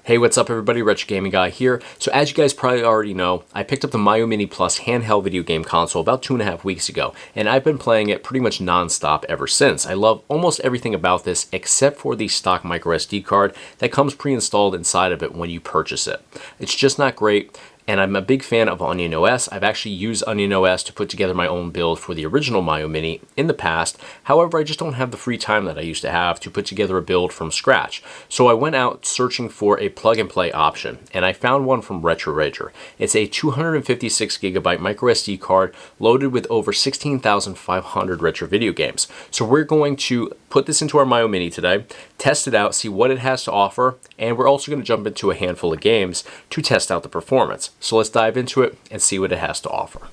Hey, what's up everybody, Retro Gaming Guy here. So as you guys probably already know, I picked up the Miyoo Mini Plus handheld video game console about 2.5 weeks ago, and I've been playing it pretty much non-stop ever since. I love almost everything about this except for the stock microSD card that comes pre-installed inside of it when you purchase it. It's just not great. And I'm a big fan of Onion OS. I've actually used Onion OS to put together my own build for the original Miyoo Mini in the past. However, I just don't have the free time that I used to have to put together a build from scratch. So I went out searching for a plug-and-play option, and I found one from Retro Rager. It's a 256GB microSD card loaded with over 16,500 retro video games. So we're going to put this into our Miyoo Mini today, test it out, see what it has to offer, and we're also going to jump into a handful of games to test out the performance. So let's dive into it and see what it has to offer.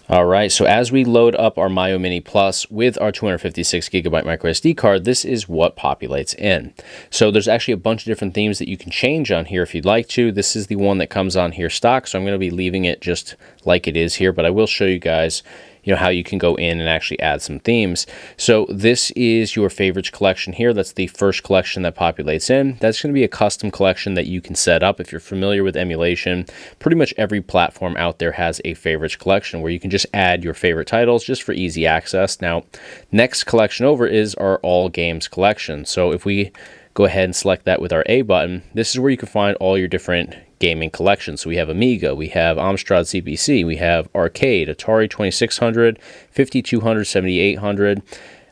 All right, so as we load up our Miyoo Mini Plus with our 256GB microSD card, this is what populates in. So there's actually a bunch of different themes that you can change on here if you'd like to. This is the one that comes on here stock, so I'm going to be leaving it just like it is here, but I will show you guys how you can go in and actually add some themes. So this is your favorites collection here. That's the first collection that populates in. That's going to be a custom collection that you can set up if you're familiar with emulation. Pretty much every platform out there has a favorites collection where you can just add your favorite titles just for easy access. Now, next collection over is our all games collection. So if we go ahead and select that with our A button, this is where you can find all your different gaming collections. So we have Amiga, we have Amstrad CPC, we have Arcade, Atari 2600, 5200, 7800,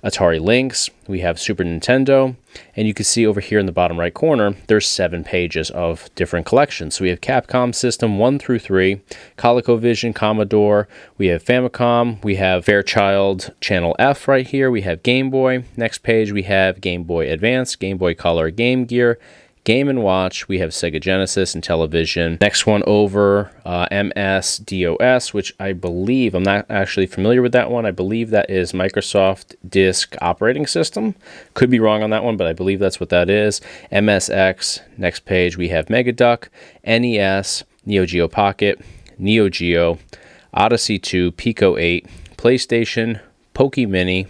Atari Lynx, we have Super Nintendo, and you can see over here in the bottom right corner, there's 7 pages of different collections. So we have Capcom System 1 through 3, ColecoVision, Commodore, we have Famicom, we have Fairchild Channel F right here, we have Game Boy. Next page we have Game Boy Advance, Game Boy Color, Game Gear, Game & Watch, we have Sega Genesis and Television. Next one over, MS-DOS, which I believe, I'm not actually familiar with that one. I believe that is Microsoft Disk Operating System. Could be wrong on that one, but I believe that's what that is. MSX, next page, we have Megaduck, NES, Neo Geo Pocket, Neo Geo, Odyssey 2, Pico 8, PlayStation, Poke Mini.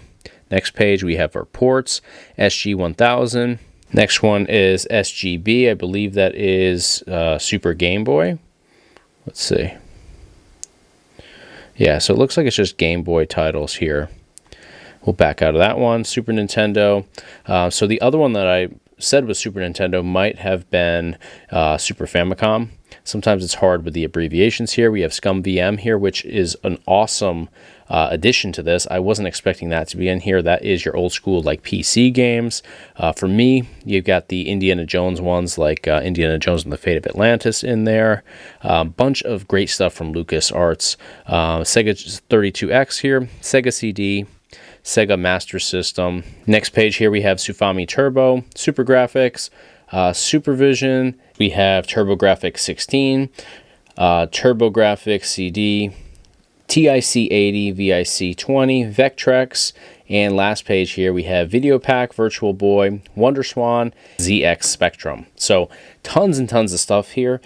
Next page, we have our ports, SG-1000. Next one is SGB. I believe that is Super Game Boy. Let's see. Yeah, so it looks like it's just Game Boy titles here. We'll back out of that one. Super Nintendo. So the other one that I said was Super Nintendo might have been Super Famicom. Sometimes it's hard with the abbreviations here. We have Scum VM here, which is an awesome addition to this. I wasn't expecting that to be in here. That is your old school like PC games. For me, you've got the Indiana Jones ones like Indiana Jones and the Fate of Atlantis in there. Bunch of great stuff from LucasArts. Sega 32X here, Sega CD, Sega Master System. Next page here we have Sufami Turbo, Super Graphics, Supervision. We have TurboGrafx 16, TurboGrafx CD, TIC-80, VIC-20, Vectrex, and last page here we have Video Pack, Virtual Boy, WonderSwan, ZX Spectrum. So tons and tons of stuff here.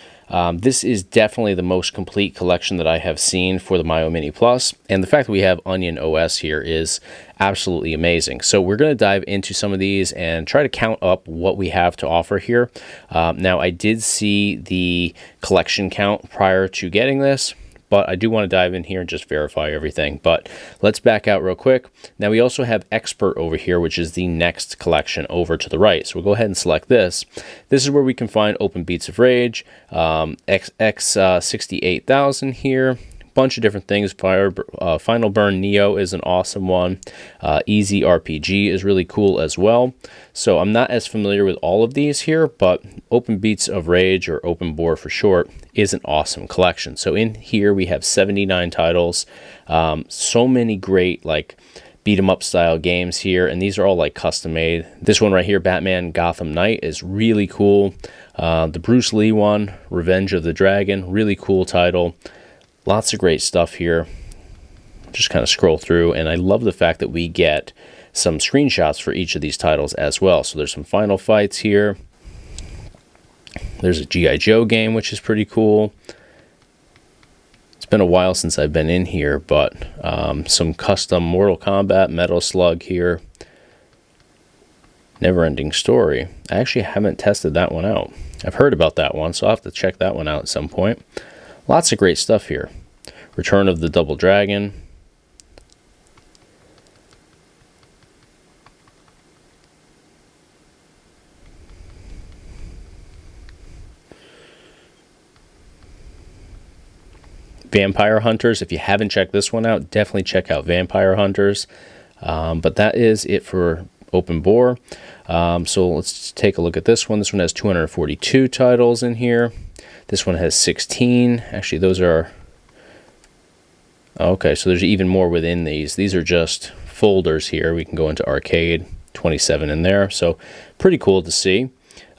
This is definitely the most complete collection that I have seen for the Miyoo Mini Plus, and the fact that we have Onion OS here is absolutely amazing. So we're going to dive into some of these and try to count up what we have to offer here. Now I did see the collection count prior to getting this, but I do want to dive in here and just verify everything. But let's back out real quick. Now we also have Expert over here, which is the next collection over to the right. So we'll go ahead and select this. This is where we can find Open Beats of Rage, X68000 here, bunch of different things. Final Burn Neo is an awesome one. Easy RPG is really cool as well. So I'm not as familiar with all of these here, but Open Beats of Rage, or Open Bore for short, is an awesome collection. So in here we have 79 titles. So many great like beat 'em up style games here, and these are all like custom made. This one right here, Batman Gotham Knight, is really cool. The Bruce Lee one, Revenge of the Dragon, really cool title. Lots of great stuff here. Just kind of scroll through, and I love the fact that we get some screenshots for each of these titles as well. So there's some Final Fights here. There's a G.I. Joe game, which is pretty cool. It's been a while since I've been in here, but some custom Mortal Kombat Metal Slug here. Never Ending Story. I actually haven't tested that one out. I've heard about that one, so I'll have to check that one out at some point. Lots of great stuff here. Return of the Double Dragon. Vampire Hunters. If you haven't checked this one out, definitely check out Vampire Hunters. But that is it for Open Bore. So let's take a look at this one. This one has 242 titles in here. This one has 16. Actually, those are... Okay, so there's even more within these. These are just folders here. We can go into arcade, 27 in there. So pretty cool to see.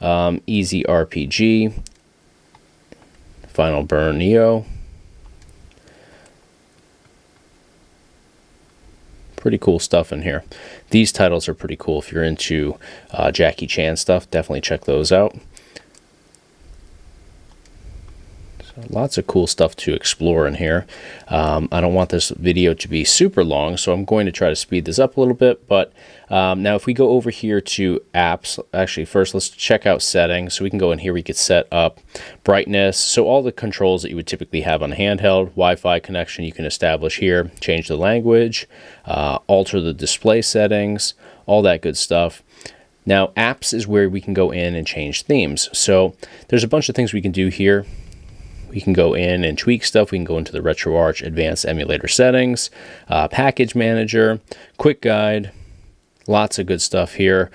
Easy RPG. Final Burn Neo. Pretty cool stuff in here. These titles are pretty cool. If you're into Jackie Chan stuff, definitely check those out. So lots of cool stuff to explore in here. I don't want this video to be super long, so I'm going to try to speed this up a little bit. But now if we go over here to apps, actually first let's check out settings. So we can go in here, we could set up brightness. So all the controls that you would typically have on handheld, Wi-Fi connection you can establish here, change the language, alter the display settings, all that good stuff. Now apps is where we can go in and change themes. So there's a bunch of things we can do here. We can go in and tweak stuff. We can go into the RetroArch Advanced Emulator Settings, Package Manager, Quick Guide, lots of good stuff here.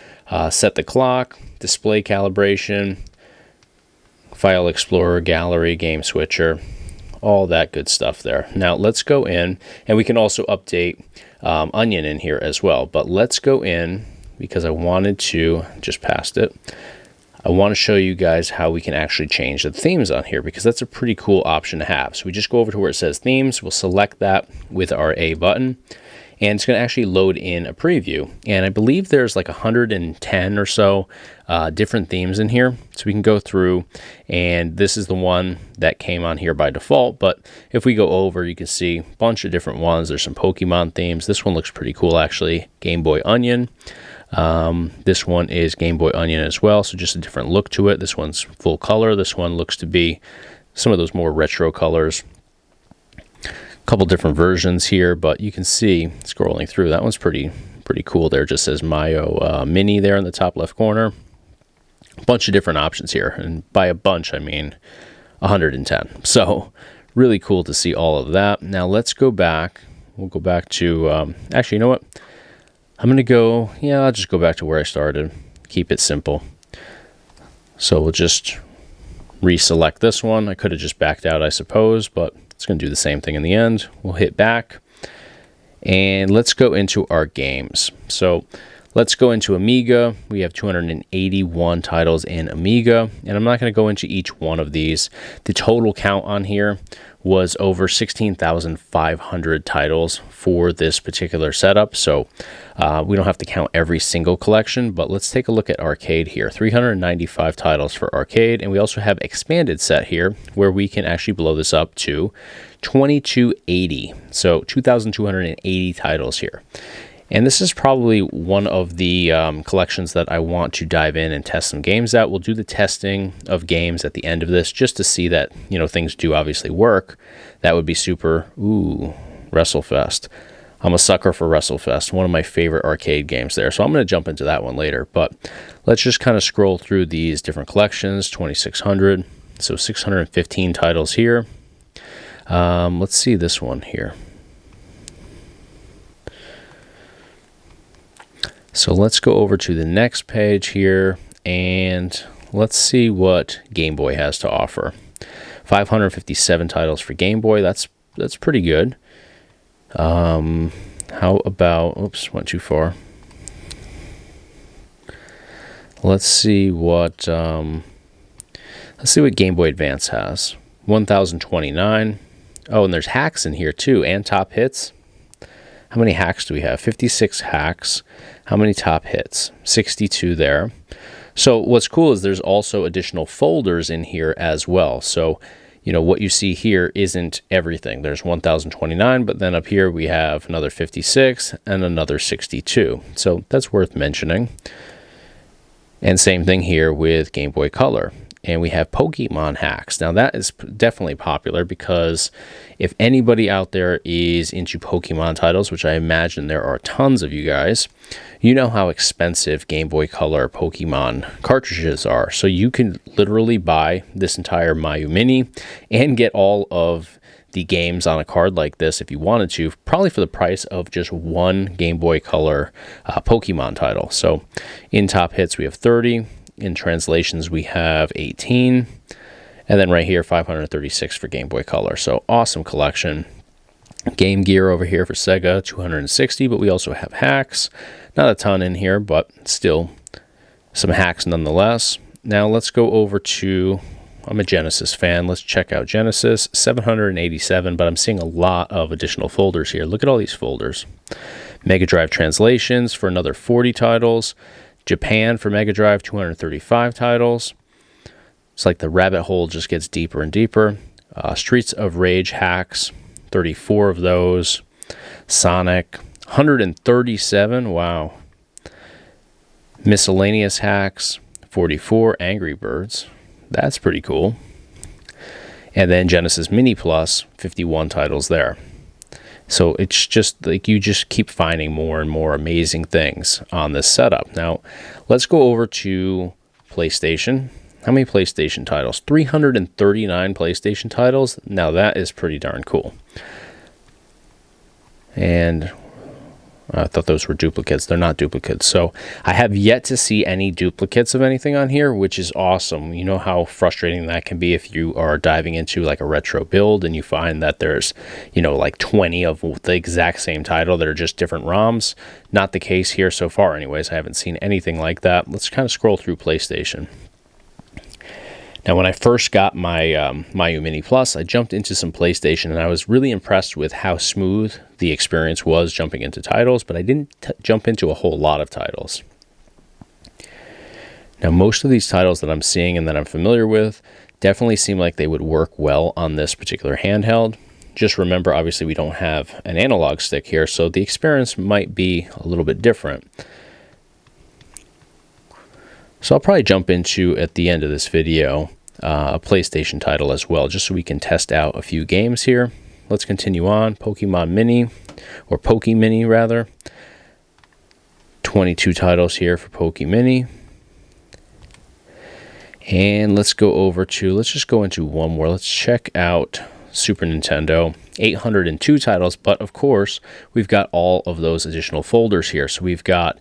Set the clock, display calibration, File Explorer, Gallery, Game Switcher, all that good stuff there. Now let's go in, and we can also update Onion in here as well. But let's go in, because I wanted to, just past it, I want to show you guys how we can actually change the themes on here, because that's a pretty cool option to have. So we just go over to where it says themes, we'll select that with our A button, and it's going to actually load in a preview. And I believe there's like 110 or so different themes in here. So we can go through, and this is the one that came on here by default. But if we go over, you can see a bunch of different ones. There's some Pokemon themes. This one looks pretty cool, actually. Game Boy Onion. This one is Game Boy Onion as well, so just a different look to it. This one's full color. This one looks to be some of those more retro colors. A couple different versions here, but you can see scrolling through, that one's pretty cool there. It just says Miyoo Mini there in the top left corner. A bunch of different options here, and by a bunch I mean 110. So really cool to see all of that. Now let's go back. We'll go back to actually, you know what, I'm going to go, I'll just go back to where I started. Keep it simple. So we'll just reselect this one. I could have just backed out, I suppose, but it's going to do the same thing in the end. We'll hit back, and let's go into our games. So let's go into Amiga. We have 281 titles in Amiga, and I'm not going to go into each one of these. The total count on here was over 16,500 titles for this particular setup. So we don't have to count every single collection, but let's take a look at arcade here. 395 titles for arcade, and we also have expanded set here where we can actually blow this up to 2280. So 2,280 titles here. And this is probably one of the collections that I want to dive in and test some games out. We'll do the testing of games at the end of this just to see that, things do obviously work. That would be super. Ooh, WrestleFest. I'm a sucker for WrestleFest, one of my favorite arcade games there. So I'm going to jump into that one later. But let's just kind of scroll through these different collections, 2,600. So 615 titles here. Let's see this one here. So let's go over to the next page here, and let's see what Game Boy has to offer. 557 titles for Game Boy. That's pretty good. How about, oops, went too far. Let's see what Game Boy Advance has. 1,029. Oh, and there's hacks in here too, and top hits. How many hacks do we have? 56 hacks. How many top hits? 62 there. So what's cool is there's also additional folders in here as well. So, what you see here isn't everything. There's 1,029, but then up here we have another 56 and another 62. So that's worth mentioning. And same thing here with Game Boy Color. And we have Pokemon hacks. Now that is definitely popular because if anybody out there is into Pokemon titles, which I imagine there are tons of you guys, you know how expensive Game Boy Color Pokemon cartridges are. So you can literally buy this entire Miyoo Mini and get all of the games on a card like this if you wanted to, probably for the price of just one Game Boy Color Pokemon title. So in top hits we have 30. In translations, we have 18. And then right here, 536 for Game Boy Color. So awesome collection. Game Gear over here for Sega, 260. But we also have hacks. Not a ton in here, but still some hacks nonetheless. Now let's go over to, I'm a Genesis fan. Let's check out Genesis, 787. But I'm seeing a lot of additional folders here. Look at all these folders. Mega Drive translations for another 40 titles. Japan for Mega Drive, 235 titles. It's like the rabbit hole just gets deeper and deeper. Streets of Rage hacks, 34 of those. Sonic, 137. Wow. Miscellaneous hacks, 44. Angry Birds. That's pretty cool. And then Genesis Mini Plus, 51 titles there. So it's just like you just keep finding more and more amazing things on this setup. Now, let's go over to PlayStation. How many PlayStation titles? 339 PlayStation titles. Now, that is pretty darn cool. And I thought those were duplicates. They're not duplicates. So I have yet to see any duplicates of anything on here, which is awesome. You know how frustrating that can be if you are diving into like a retro build and you find that there's, you know, like 20 of the exact same title that are just different ROMs. Not the case here so far anyways. I haven't seen anything like that. Let's kind of scroll through PlayStation. Now, when I first got my Miyoo Mini Plus, I jumped into some PlayStation, and I was really impressed with how smooth the experience was jumping into titles, but I didn't jump into a whole lot of titles. Now, most of these titles that I'm seeing and that I'm familiar with definitely seem like they would work well on this particular handheld. Just remember, obviously, we don't have an analog stick here, so the experience might be a little bit different. So I'll probably jump into, at the end of this video, a PlayStation title as well, just so we can test out a few games here. Let's continue on. Pokemon Mini, or Poke Mini rather. 22 titles here for Poke Mini. And let's just go into one more. Let's check out Super Nintendo. 802 titles, but of course, we've got all of those additional folders here. So we've got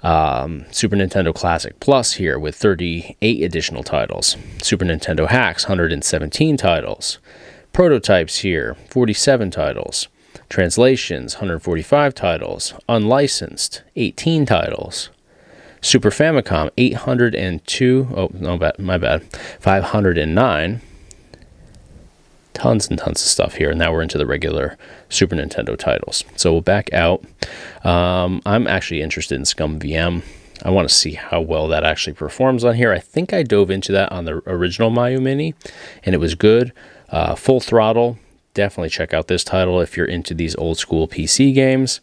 Super Nintendo Classic Plus here with 38 additional titles. Super Nintendo Hacks, 117 titles. Prototypes here, 47 titles. Translations, 145 titles. Unlicensed, 18 titles. Super Famicom, 802. Oh, no, my bad. 509. Tons and tons of stuff here. And now we're into the regular Super Nintendo titles. So we'll back out. I'm actually interested in Scum VM. I want to see how well that actually performs on here. I think I dove into that on the original Miyoo Mini, and it was good. Full Throttle. Definitely check out this title if you're into these old school PC games.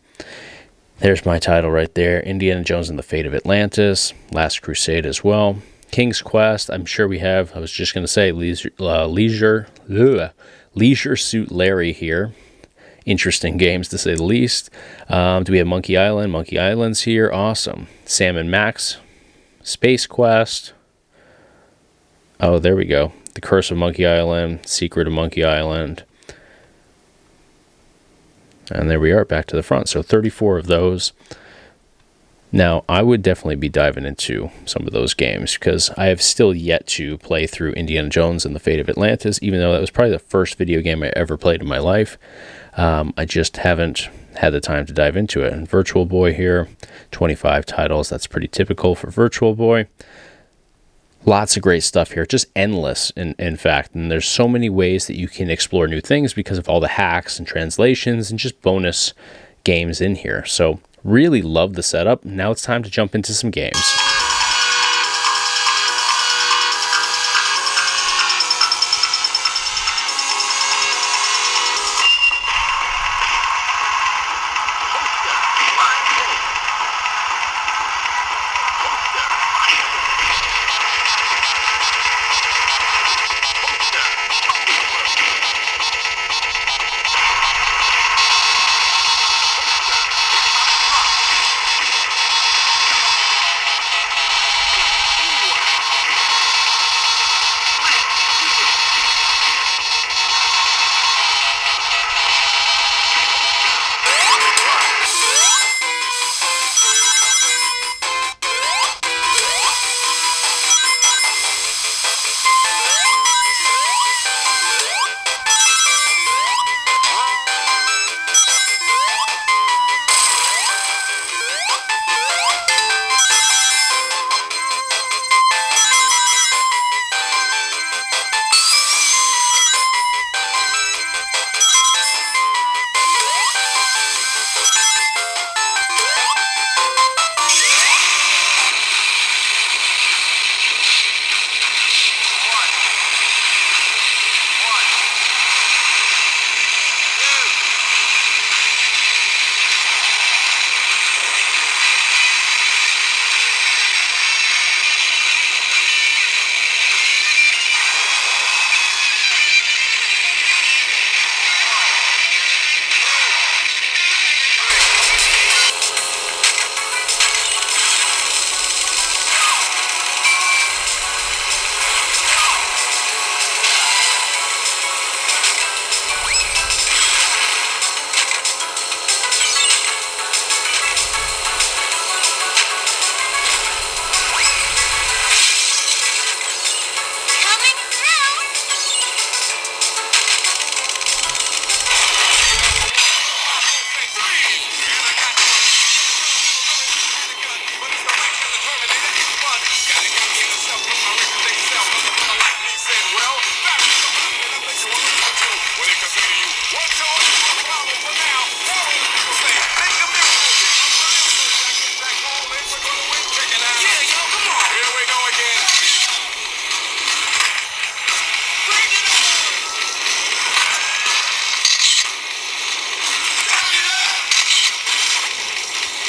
There's my title right there. Indiana Jones and the Fate of Atlantis. Last Crusade as well. King's Quest, I'm sure we have. I was just going to say Leisure Suit Larry here. Interesting games, to say the least. Do we have Monkey Island? Monkey Island's here. Awesome. Sam and Max. Space Quest. Oh, there we go. The Curse of Monkey Island. Secret of Monkey Island. And there we are, back to the front. So 34 of those. Now, I would definitely be diving into some of those games because I have still yet to play through Indiana Jones and the Fate of Atlantis, even though that was probably the first video game I ever played in my life. I just haven't had the time to dive into it. And Virtual Boy here, 25 titles. That's pretty typical for Virtual Boy. Lots of great stuff here, just endless in fact. And there's so many ways that you can explore new things because of all the hacks and translations and just bonus games in here. So really love the setup. Now it's time to jump into some games.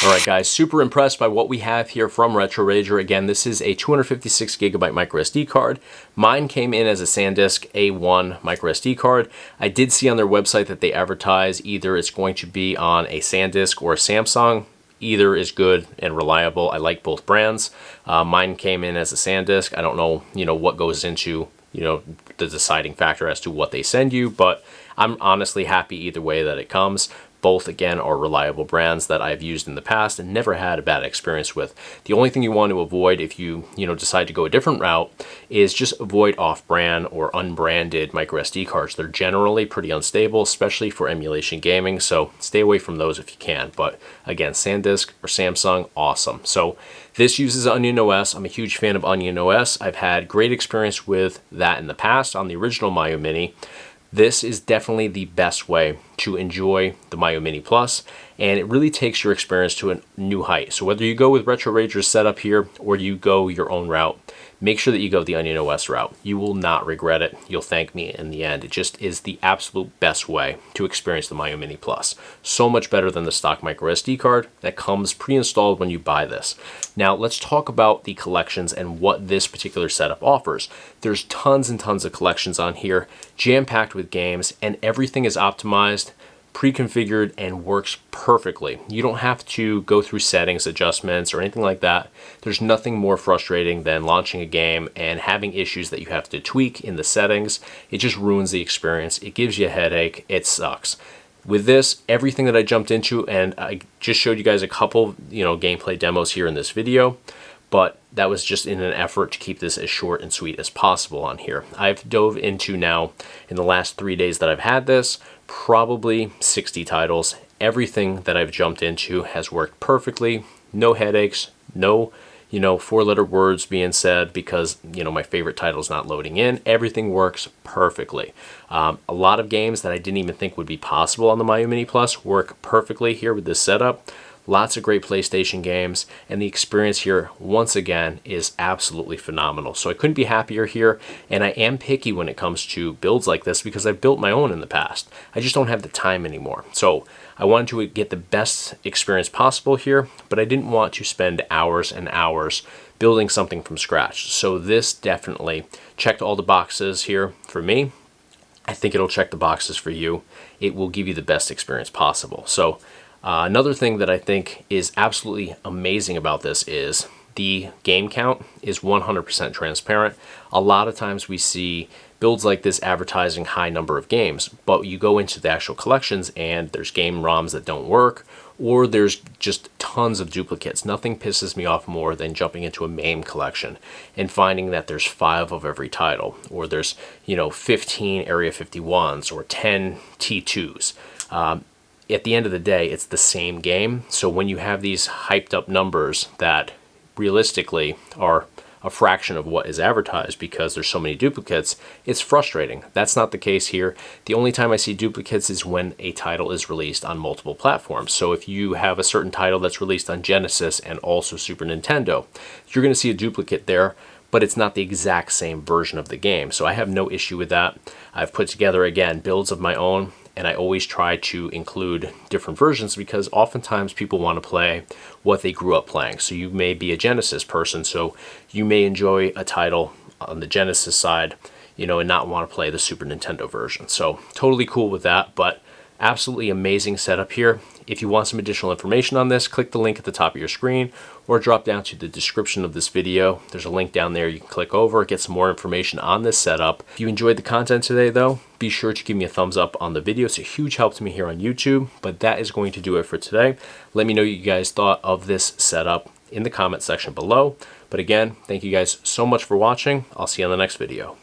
All right, guys, super impressed by what we have here from Retro Rager. Again, this is a 256 gigabyte micro SD card. Mine came in as a SanDisk A1 micro SD card. I did see on their website that they advertise either it's going to be on a SanDisk or a Samsung. Either is good and reliable. I like both brands. Mine came in as a SanDisk. I don't know, what goes into, the deciding factor as to what they send you, but I'm honestly happy either way that it comes. Both, again, are reliable brands that I've used in the past and never had a bad experience with. The only thing you want to avoid if you, decide to go a different route is just avoid off-brand or unbranded micro SD cards. They're generally pretty unstable, especially for emulation gaming, so stay away from those if you can. But again, SanDisk or Samsung, awesome. So this uses Onion OS. I'm a huge fan of Onion OS. I've had great experience with that in the past on the original Miyoo Mini. This is definitely the best way to enjoy the Miyoo Mini Plus, and it really takes your experience to a new height. So whether you go with Retro Rager's setup here or you go your own route, make sure that you go the Onion OS route. You will not regret it. You'll thank me in the end. It just is the absolute best way to experience the Miyoo Mini Plus. So much better than the stock micro SD card that comes pre-installed when you buy this. Now let's talk about the collections and what this particular setup offers. There's tons and tons of collections on here, jam-packed with games, and everything is optimized, pre-configured, and works perfectly. You don't have to go through settings, adjustments, or anything like that. There's nothing more frustrating than launching a game and having issues that you have to tweak in the settings. It just ruins the experience. It gives you a headache. It sucks. With this, everything that I jumped into, and I just showed you guys a couple, gameplay demos here in this video, but that was just in an effort to keep this as short and sweet as possible on here. I've dove into now, in the last 3 days that I've had this, probably 60 titles. Everything that I've jumped into has worked perfectly. No headaches, no, 4-letter words being said because, my favorite title is not loading in. Everything works perfectly. A lot of games that I didn't even think would be possible on the Miyoo Mini Plus work perfectly here with this setup. Lots of great PlayStation games, and the experience here, once again, is absolutely phenomenal. So I couldn't be happier here, and I am picky when it comes to builds like this because I've built my own in the past. I just don't have the time anymore. So I wanted to get the best experience possible here, but I didn't want to spend hours and hours building something from scratch. So this definitely checked all the boxes here for me. I think it'll check the boxes for you. It will give you the best experience possible. So another thing that I think is absolutely amazing about this is the game count is 100% transparent. A lot of times we see builds like this advertising high number of games, but you go into the actual collections and there's game ROMs that don't work, or there's just tons of duplicates. Nothing pisses me off more than jumping into a MAME collection and finding that there's 5 of every title, or there's 15 Area 51s or 10 T2s. At the end of the day, it's the same game. So when you have these hyped up numbers that realistically are a fraction of what is advertised because there's so many duplicates, it's frustrating. That's not the case here. The only time I see duplicates is when a title is released on multiple platforms. So if you have a certain title that's released on Genesis and also Super Nintendo, you're going to see a duplicate there, but it's not the exact same version of the game. So I have no issue with that. I've put together, again, builds of my own, and I always try to include different versions because oftentimes people want to play what they grew up playing. So you may be a Genesis person, so you may enjoy a title on the Genesis side, and not want to play the Super Nintendo version. So totally cool with that, but absolutely amazing setup here. If you want some additional information on this, click the link at the top of your screen or drop down to the description of this video. There's a link down there you can click over, get some more information on this setup. If you enjoyed the content today though, be sure to give me a thumbs up on the video. It's a huge help to me here on YouTube, but that is going to do it for today. Let me know what you guys thought of this setup in the comment section below. But again, thank you guys so much for watching. I'll see you on the next video.